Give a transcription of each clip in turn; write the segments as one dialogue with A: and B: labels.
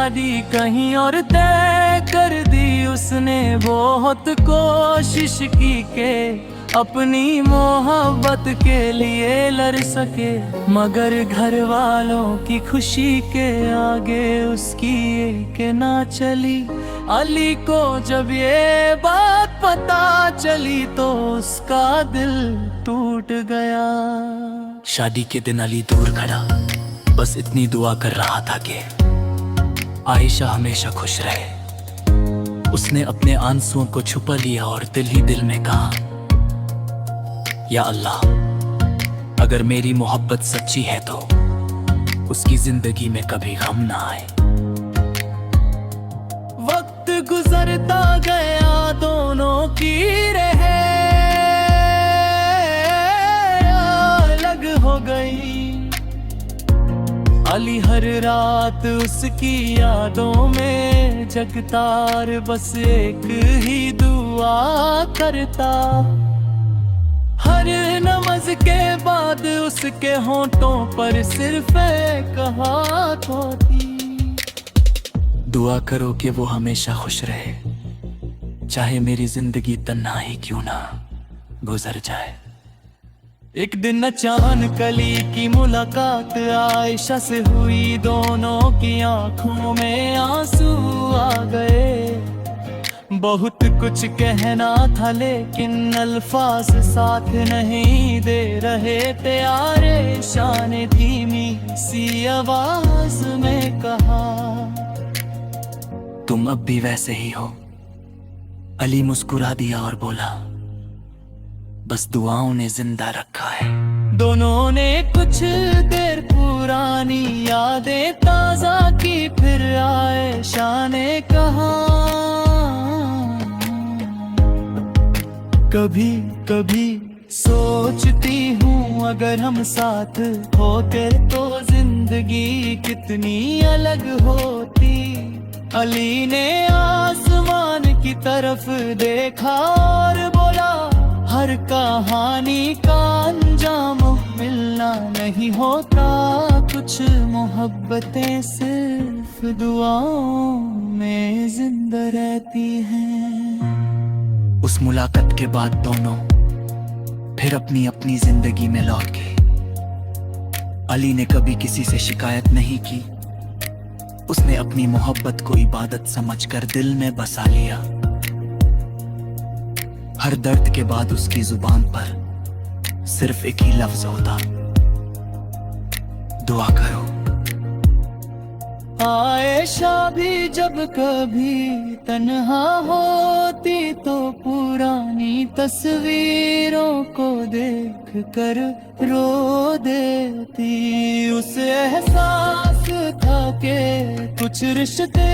A: शादी कहीं और तय कर दी उसने। बहुत कोशिश की के अपनी मोहब्बत के लिए लड़ सके, मगर घर वालों की खुशी के आगे उसकी एक ना चली। अली को जब ये बात पता चली तो उसका दिल टूट गया। शादी के दिन अली दूर खड़ा बस इतनी दुआ कर रहा था कि आयशा हमेशा खुश रहे। उसने अपने आंसुओं को छुपा लिया और दिल ही दिल में कहा, या अल्लाह, अगर मेरी मोहब्बत सच्ची है तो उसकी जिंदगी में कभी गम ना आए। वक्त गुजरता गया, दोनों की रहे अलग हो गई। अली हर रात उसकी यादों में जगतार बस एक ही दुआ करता। हर नमाज के बाद उसके होंठों पर सिर्फ एक बात होती, दुआ करो कि वो हमेशा खुश रहे, चाहे मेरी जिंदगी तन्हाई क्यों ना गुजर जाए। एक दिन अचानक अली की मुलाकात आयशा से हुई। दोनों की आंखों में आंसू आ गए। बहुत कुछ कहना था लेकिन अल्फाज साथ नहीं दे रहे थे। आयशा ने धीमी सी आवाज में कहा, तुम अब भी वैसे ही हो। अली मुस्कुरा दिया और बोला, बस दुआओं ने जिंदा रखा है। दोनों ने कुछ देर पुरानी यादें ताजा की, फिर आयशा ने कहा, कभी कभी सोचती हूँ अगर हम साथ होते तो जिंदगी कितनी अलग होती। अली ने आसमान की तरफ देखा और बोला, हर कहानी का अंजाम मिलना नहीं होता, कुछ मोहब्बतें सिर्फ दुआओं में जिंदा रहती हैं। उस मुलाकात के बाद दोनों फिर अपनी अपनी जिंदगी में लौट गए। अली ने कभी किसी से शिकायत नहीं की। उसने अपनी मोहब्बत को इबादत समझकर दिल में बसा लिया। हर दर्द के बाद उसकी जुबान पर सिर्फ एक ही लफ्ज होता, दुआ करो। आयशा भी जब कभी तन्हा होती तो पुरानी तस्वीरों को देख कर रो देती। उसे एहसास था कि कुछ रिश्ते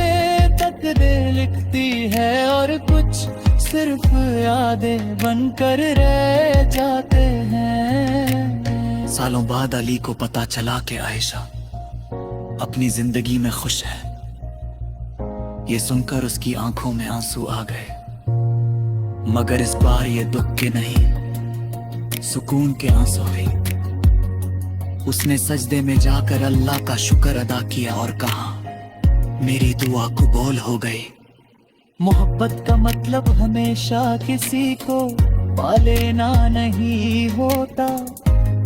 A: तकदीर लिखती है और कुछ सिर्फ यादें बनकर रह जाते हैं। सालों बाद अली को पता चला कि आयशा अपनी जिंदगी में खुश है। ये सुनकर उसकी आंखों में आंसू आ गए, मगर इस बार ये दुख के नहीं सुकून के आंसू हुए। उसने सजदे में जाकर अल्लाह का शुक्र अदा किया और कहा, मेरी दुआ कबूल हो गई। मोहब्बत का मतलब हमेशा किसी को पा लेना नहीं होता।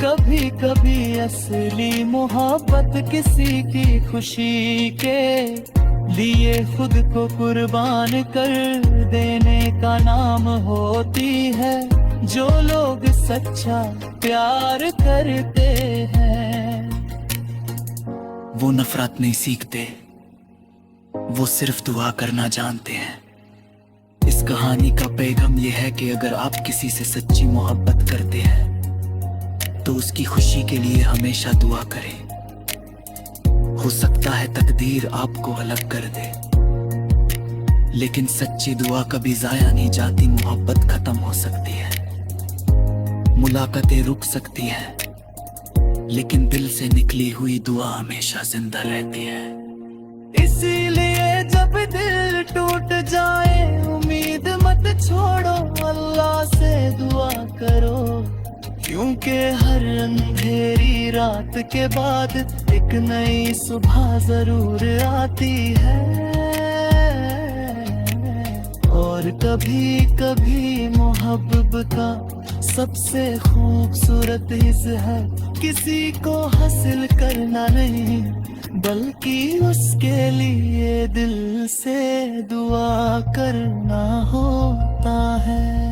A: कभी कभी असली मोहब्बत किसी की खुशी के लिए खुद को कुर्बान कर देने का नाम होती है। जो लोग सच्चा प्यार करते हैं वो नफरत नहीं सीखते, वो सिर्फ दुआ करना जानते हैं। इस कहानी का पैगाम यह है कि अगर आप किसी से सच्ची मोहब्बत करते हैं तो उसकी खुशी के लिए हमेशा दुआ करें। हो सकता है तकदीर आपको अलग कर दे, लेकिन सच्ची दुआ कभी जाया नहीं जाती। मोहब्बत खत्म हो सकती है, मुलाकातें रुक सकती हैं, लेकिन दिल से निकली हुई दुआ हमेशा जिंदा रहती है। इसीलिए जब दिल टूट जाए उम्मीद मत छोड़ो, अल्लाह से दुआ करो। क्योंकि हर अंधेरी रात के बाद एक नई सुबह जरूर आती है। और कभी कभी मोहब्बत का सबसे खूबसूरत हिस्सा है किसी को हासिल करना नहीं, बल्कि उसके लिए दिल से दुआ करना होता है।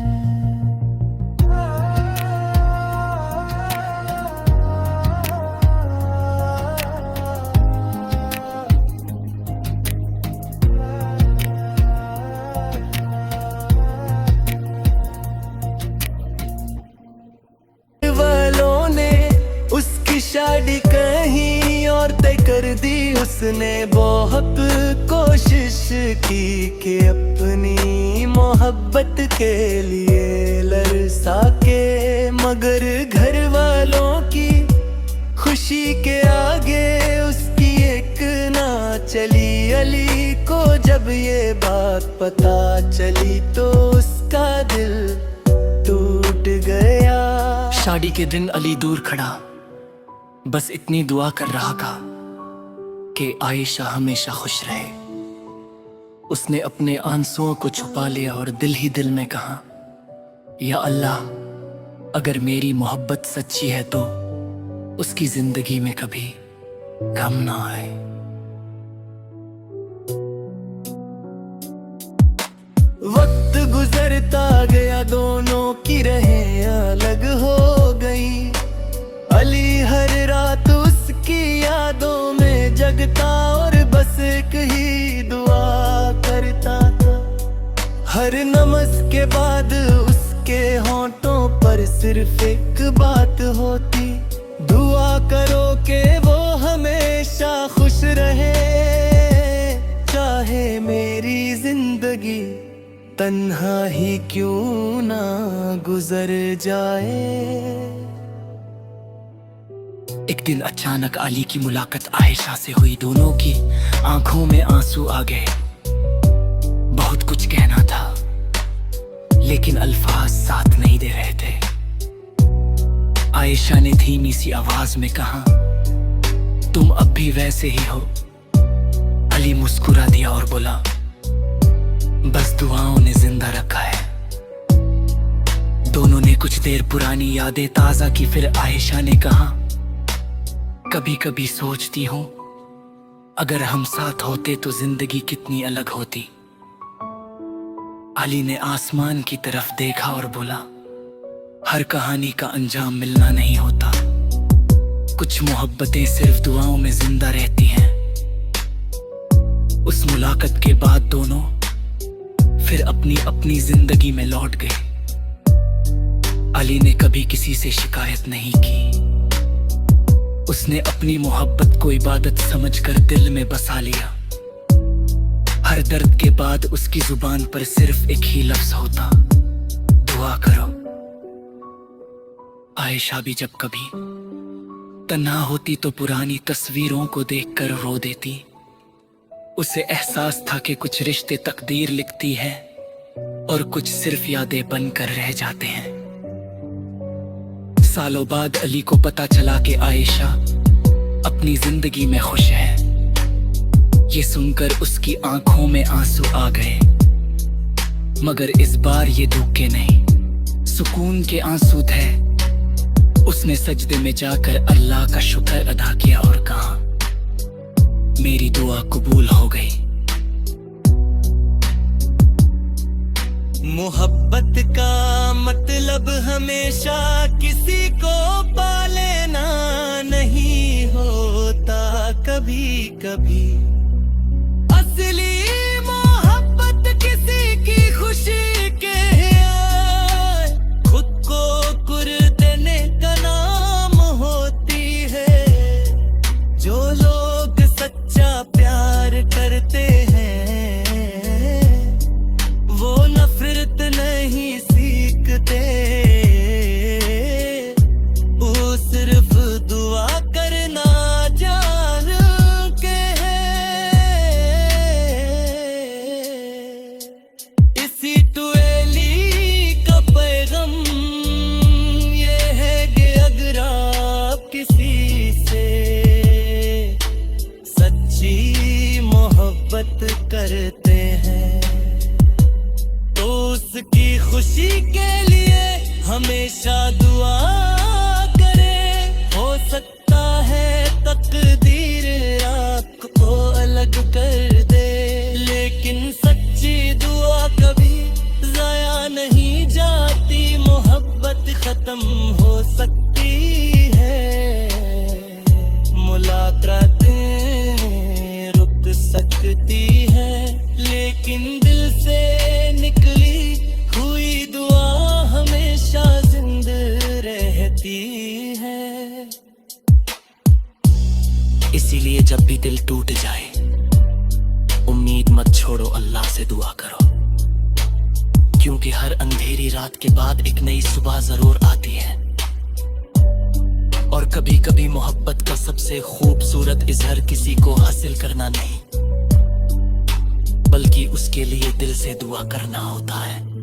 A: शादी कहीं और तय कर दी उसने, बहुत कोशिश की कि अपनी मोहब्बत के लिए लरसा के, मगर घर वालों की खुशी के आगे उसकी एक ना चली। अली को जब ये बात पता चली तो उसका दिल टूट गया।
B: शादी के दिन अली दूर खड़ा बस इतनी दुआ कर रहा था कि आयशा हमेशा खुश रहे। उसने अपने आंसुओं को छुपा लिया और दिल ही दिल में कहा, या अल्लाह, अगर मेरी मोहब्बत सच्ची है तो उसकी जिंदगी में कभी गम ना आए।
A: वक्त गुजरता गया, दोनों की राहें अलग हो गई। अली हर रात उसकी यादों में जगता और बस एक ही दुआ करता था। हर नमाज के बाद उसके होंठों पर सिर्फ एक बात होती, दुआ करो कि वो हमेशा खुश रहे, चाहे मेरी जिंदगी तन्हा ही क्यों ना गुजर जाए।
B: एक दिन अचानक अली की मुलाकात आयशा से हुई। दोनों की आंखों में आंसू आ गए। बहुत कुछ कहना था लेकिन अल्फाज साथ नहीं दे रहे थे। आयशा ने धीमी सी आवाज में कहा, तुम अब भी वैसे ही हो। अली मुस्कुरा दिया और बोला, बस दुआओं ने जिंदा रखा है। दोनों ने कुछ देर पुरानी यादें ताजा की। फिर आयशा ने कहा, कभी कभी सोचती हूँ अगर हम साथ होते तो जिंदगी कितनी अलग होती। अली ने आसमान की तरफ देखा और बोला, हर कहानी का अंजाम मिलना नहीं होता। कुछ मोहब्बतें सिर्फ दुआओं में जिंदा रहती हैं। उस मुलाकात के बाद दोनों फिर अपनी अपनी जिंदगी में लौट गए। अली ने कभी किसी से शिकायत नहीं की। उसने अपनी मोहब्बत को इबादत समझकर दिल में बसा लिया। हर दर्द के बाद उसकी जुबान पर सिर्फ एक ही लफ्ज होता, दुआ करो। आयशा भी जब कभी तन्हा होती तो पुरानी तस्वीरों को देखकर रो देती। उसे एहसास था कि कुछ रिश्ते तकदीर लिखती है और कुछ सिर्फ यादें बनकर रह जाते हैं। सालों बाद अली को पता चला कि आयशा अपनी जिंदगी में खुश है। ये सुनकर उसकी आंखों में आंसू आ गए, मगर इस बार ये दुख के नहीं, सुकून के आंसू थे। उसने सजदे में जाकर अल्लाह का शुक्र अदा किया और कहा, मेरी दुआ कबूल हो गई।
A: मोहब्बत का मतलब हमेशा किसी को पा लेना नहीं होता। कभी कभी असली मोहब्बत किसी की खुशी के खुद को कुर्बान देने का नाम होती है। जो लोग सच्चा प्यार करते हैं वो नफरत नहीं सीखते, वो सिर्फ दुआ करना जानते हैं। इसी टुएली का पैगाम ये है कि खुशी के लिए हमेशा दुआ करे। हो सकता है तकदीर रात को अलग कर दे, लेकिन सच्ची दुआ कभी जाया नहीं जाती। मोहब्बत खत्म हो सकती है, मुलाकातें रुक सकती है, लेकिन दिल से निकली हुई दुआ हमेशा जिंदा रहती है।
B: इसीलिए जब भी दिल टूट जाए, उम्मीद मत छोड़ो, अल्लाह से दुआ करो, क्योंकि हर अंधेरी रात के बाद एक नई सुबह जरूर आती है। और कभी कभी मोहब्बत का सबसे खूबसूरत इजहार किसी को हासिल करना नहीं, बल्कि उसके लिए दिल से दुआ करना होता है।